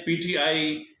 PTI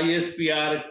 ISPR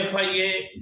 FIA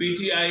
PTI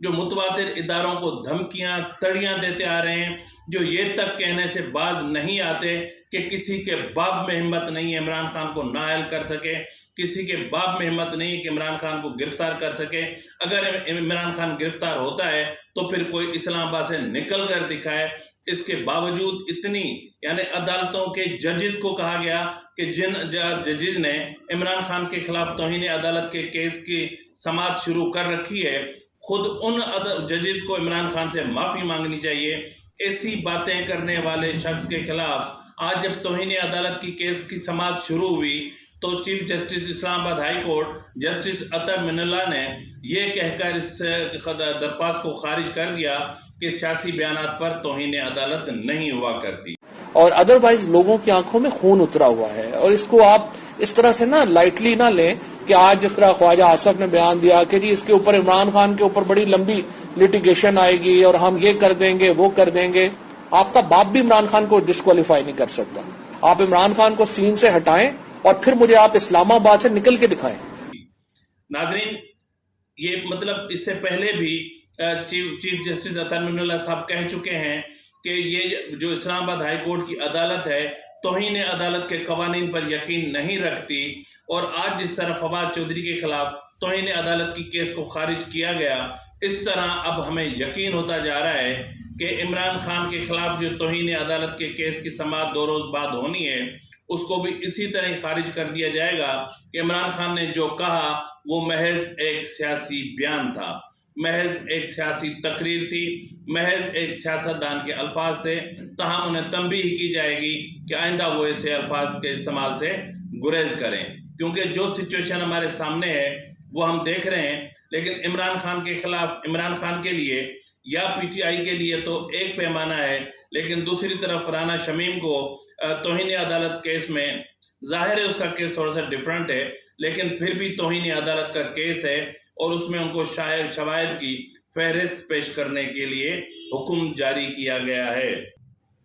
جو متواتر اداروں کو دھمکیاں تڑیاں دیتے آ رہے ہیں، جو یہ تک کہنے سے باز نہیں آتے کہ کسی کے باپ میں ہمت نہیں ہے عمران خان کو نااہل کر سکے، کسی کے باپ میں ہمت نہیں کہ عمران خان کو گرفتار کر سکے۔ اگر عمران خان گرفتار ہوتا ہے تو پھر کوئی اسلام آباد سے نکل کر دکھائے۔ اس کے باوجود اتنی یعنی عدالتوں کے ججز کو کہا گیا کہ جن ججز نے عمران خان کے خلاف توہین عدالت کے کیس کی سماعت شروع کر رکھی ہے، خود ان ججز کو عمران خان سے معافی مانگنی چاہیے۔ ایسی باتیں کرنے والے شخص کے خلاف آج جب توہین عدالت کی کیس کی سماعت شروع ہوئی تو چیف جسٹس اسلام آباد ہائی کورٹ جسٹس اطہر من اللہ نے یہ کہہ کر اس درخواست کو خارج کر دیا کہ سیاسی بیانات پر توہین عدالت نہیں ہوا کرتی، اور ادروائز لوگوں کی آنکھوں میں خون اترا ہوا ہے۔ اور اس کو آپ اس طرح سے نا لائٹلی نہ لیں کہ آج جس طرح خواجہ آصف نے بیان دیا کہ جی اس کے اوپر عمران خان کے اوپر بڑی لمبی لٹیگیشن آئے گی اور ہم یہ کر دیں گے وہ کر دیں گے۔ آپ کا باپ بھی عمران خان کو ڈسکوالیفائی نہیں کر سکتا۔ آپ عمران خان کو سین سے ہٹائیں اور پھر مجھے آپ اسلام آباد سے نکل کے دکھائیں۔ ناظرین، یہ مطلب اس سے پہلے بھی چیف جسٹس اطہر من اللہ صاحب کہہ چکے ہیں کہ یہ جو اسلام آباد ہائی کورٹ کی عدالت ہے توہین عدالت کے قوانین پر یقین نہیں رکھتی، اور آج جس طرح فواد چودھری کے خلاف توہین عدالت کی کیس کو خارج کیا گیا، اس طرح اب ہمیں یقین ہوتا جا رہا ہے کہ عمران خان کے خلاف جو توہین عدالت کے کیس کی سماعت 2 روز بعد ہونی ہے اس کو بھی اسی طرح خارج کر دیا جائے گا کہ عمران خان نے جو کہا وہ محض ایک سیاسی بیان تھا، محض ایک سیاسی تقریر تھی، محض ایک سیاستدان کے الفاظ تھے۔ تاہم انہیں تنبیہ کی جائے گی کہ آئندہ وہ ایسے الفاظ کے استعمال سے گریز کریں، کیونکہ جو سچویشن ہمارے سامنے ہے وہ ہم دیکھ رہے ہیں۔ لیکن عمران خان کے خلاف، عمران خان کے لیے یا پی ٹی آئی کے لیے تو ایک پیمانہ ہے، لیکن دوسری طرف رانا شمیم کو توہین عدالت کیس میں ظاہر ہے اس کا کیس تھوڑا سا ڈیفرنٹ ہے، لیکن پھر بھی توہین عدالت کا کیس ہے اور اس میں ان کو شواہد کی فہرست پیش کرنے کے لیے حکم جاری کیا گیا ہے۔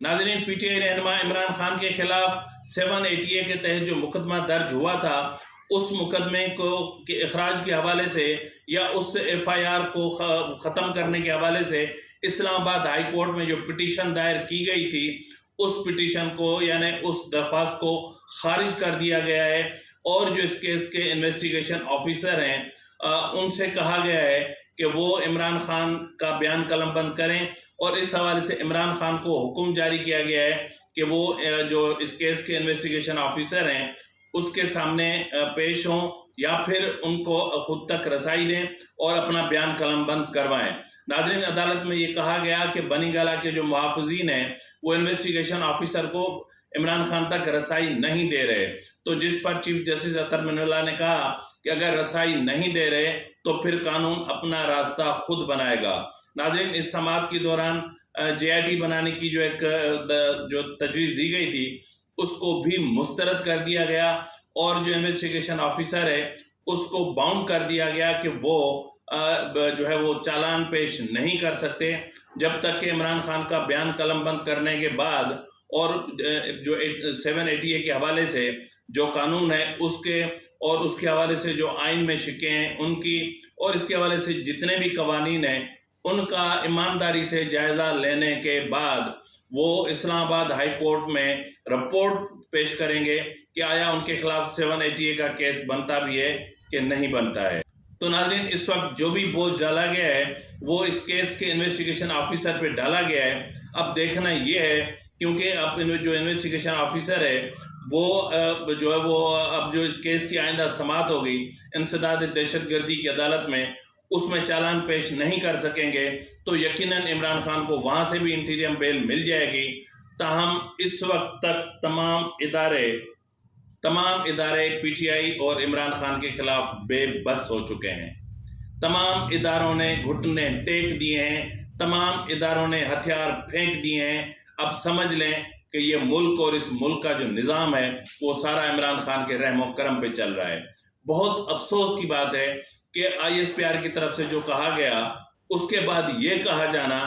ناظرین، پی ٹی آئی رہنما عمران خان کے خلاف 780A کے تحت جو مقدمہ درج ہوا تھا، اس مقدمے کو کے اخراج کے حوالے سے یا اس FIR کو ختم کرنے کے حوالے سے اسلام آباد ہائی کورٹ میں جو پٹیشن دائر کی گئی تھی اس پٹیشن کو یعنی اس درخواست کو خارج کر دیا گیا ہے، اور جو اس کیس کے انویسٹیگیشن آفیسر ہیں ان سے کہا گیا ہے کہ وہ عمران خان کا بیان قلم بند کریں، اور اس حوالے سے عمران خان کو حکم جاری کیا گیا ہے کہ وہ جو اس کیس کے انویسٹیگیشن آفیسر ہیں اس کے سامنے پیش ہوں یا پھر ان کو خود تک رسائی دیں اور اپنا بیان قلم بند کروائیں۔ ناظرین، عدالت میں یہ کہا گیا کہ بنی گالہ کے جو محافظین ہیں وہ انویسٹیگیشن آفیسر کو عمران خان تک رسائی نہیں دے رہے، تو جس پر چیف جسٹس اطہر من اللہ نے کہا کہ اگر رسائی نہیں دے رہے تو پھر قانون اپنا راستہ خود بنائے گا۔ ناظرین، اس سماعت کے دوران JIT بنانے کی جو ایک جو تجویز دی گئی تھی اس کو بھی مسترد کر دیا گیا، اور جو انویسٹیگیشن آفیسر ہے اس کو باؤنڈ کر دیا گیا کہ وہ جو ہے وہ چالان پیش نہیں کر سکتے جب تک کہ عمران خان کا بیان قلم بند کرنے کے بعد، اور جو 780A کے حوالے سے جو قانون ہے اس کے اور اس کے حوالے سے جو آئین میں شکیں ہیں ان کی، اور اس کے حوالے سے جتنے بھی قوانین ہیں ان کا ایمانداری سے جائزہ لینے کے بعد وہ اسلام آباد ہائی کورٹ میں رپورٹ پیش کریں گے کہ آیا ان کے خلاف 780A کا کیس بنتا بھی ہے کہ نہیں بنتا ہے۔ تو ناظرین، اس وقت جو بھی بوجھ ڈالا گیا ہے وہ اس کیس کے انویسٹیگیشن آفیسر پہ ڈالا گیا ہے۔ اب دیکھنا یہ ہے کیونکہ اب جو انویسٹیگیشن آفیسر ہے وہ جو ہے وہ اب جو اس کیس کی آئندہ سماعت ہوگی انسداد دہشت گردی کی عدالت میں، اس میں چالان پیش نہیں کر سکیں گے، تو یقیناً عمران خان کو وہاں سے بھی انٹیریم بیل مل جائے گی۔ تاہم اس وقت تک تمام ادارے PTI اور عمران خان کے خلاف بے بس ہو چکے ہیں۔ تمام اداروں نے گھٹنے ٹیک دیے ہیں، تمام اداروں نے ہتھیار پھینک دیے ہیں۔ اب سمجھ لیں کہ یہ ملک اور اس ملک کا جو نظام ہے وہ سارا عمران خان کے رحم و کرم پہ چل رہا ہے۔ بہت افسوس کی بات ہے کہ ISPR کی طرف سے جو کہا گیا اس کے بعد یہ کہا جانا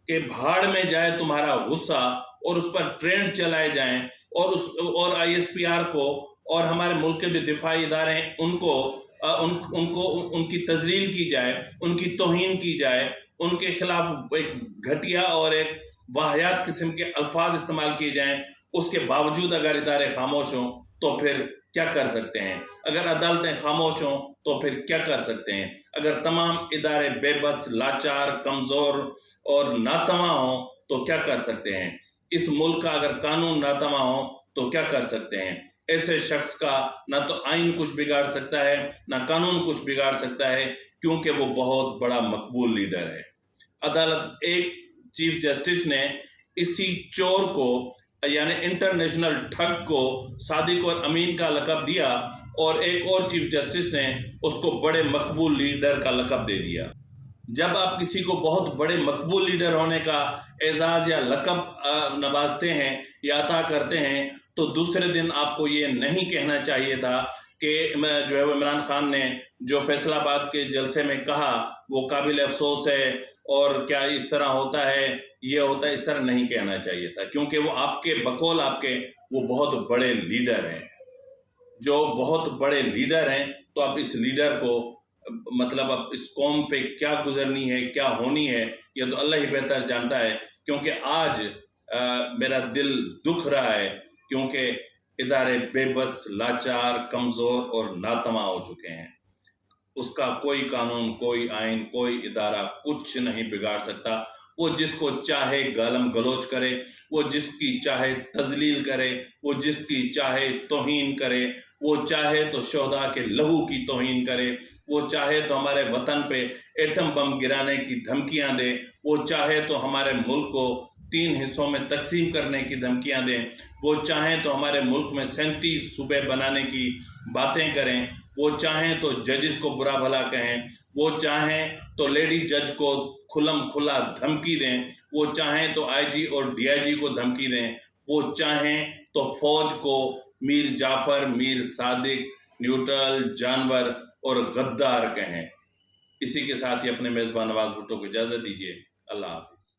کہ بھاڑ میں جائے تمہارا غصہ، اور اس پر ٹرینڈ چلائے جائیں، اور ISPR کو اور ہمارے ملک کے جو دفاعی ادارے ہیں ان کو ان کی تذلیل کی جائے، ان کی توہین کی جائے، ان کے خلاف ایک گھٹیا اور ایک واہیات قسم کے الفاظ استعمال کیے جائیں، اس کے باوجود اگر ادارے خاموش ہوں تو پھر کیا کر سکتے ہیں؟ اگر عدالتیں خاموش ہوں تو پھر کیا کر سکتے ہیں؟ اگر تمام ادارے بے بس، لاچار، کمزور اور ناتواں ہوں تو کیا کر سکتے ہیں؟ اس ملک کا اگر قانون ناتواں ہو تو کیا کر سکتے ہیں؟ ایسے شخص کا نہ تو آئین کچھ بگاڑ سکتا ہے، نہ قانون کچھ بگاڑ سکتا ہے، کیونکہ وہ بہت بڑا مقبول لیڈر ہے۔ عدالت ایک چیف جسٹس نے اسی چور کو، یعنی انٹرنیشنل ٹھگ کو، صادق اور امین کا لقب دیا، اور ایک اور چیف جسٹس نے اس کو بڑے مقبول لیڈر کا لقب دے دیا۔ جب آپ کسی کو بہت بڑے مقبول لیڈر ہونے کا اعزاز یا لقب نوازتے ہیں یا عطا کرتے ہیں تو دوسرے دن آپ کو یہ نہیں کہنا چاہیے تھا کہ جو ہے وہ عمران خان نے جو فیصل آباد کے جلسے میں کہا وہ قابل افسوس ہے، اور کیا اس طرح ہوتا ہے، یہ ہوتا ہے، اس طرح نہیں کہنا چاہیے تھا، کیونکہ وہ آپ کے بقول وہ بہت بڑے لیڈر ہیں۔ جو بہت بڑے لیڈر ہیں تو اب اس لیڈر کو مطلب اب اس قوم پہ کیا گزرنی ہے، کیا ہونی ہے، یہ تو اللہ ہی بہتر جانتا ہے۔ کیونکہ آج میرا دل دکھ رہا ہے، کیونکہ ادارے بے بس، لاچار، کمزور اور ناتواں ہو چکے ہیں۔ اس کا کوئی قانون، کوئی آئین، کوئی ادارہ کچھ نہیں بگاڑ سکتا۔ وہ جس کو چاہے گالم گلوچ کرے، وہ جس کی چاہے تذلیل کرے، وہ جس کی چاہے توہین کرے، وہ چاہے تو شہداء کے لہو کی توہین کرے، وہ چاہے تو ہمارے وطن پہ ایٹم بم گرانے کی دھمکیاں دے، وہ چاہے تو ہمارے ملک کو 3 حصوں میں تقسیم کرنے کی دھمکیاں دیں، وہ چاہیں تو ہمارے ملک میں 37 صوبے بنانے کی باتیں کریں، وہ چاہیں تو ججز کو برا بھلا کہیں، وہ چاہیں تو لیڈی جج کو کھلم کھلا دھمکی دیں، وہ چاہیں تو آئی جی اور ڈی آئی جی کو دھمکی دیں، وہ چاہیں تو فوج کو میر جعفر، میر صادق، نیوٹرل، جانور اور غدار کہیں۔ اسی کے ساتھ ہی اپنے میزبان نواز بھٹو کو اجازت دیجیے۔ اللہ حافظ۔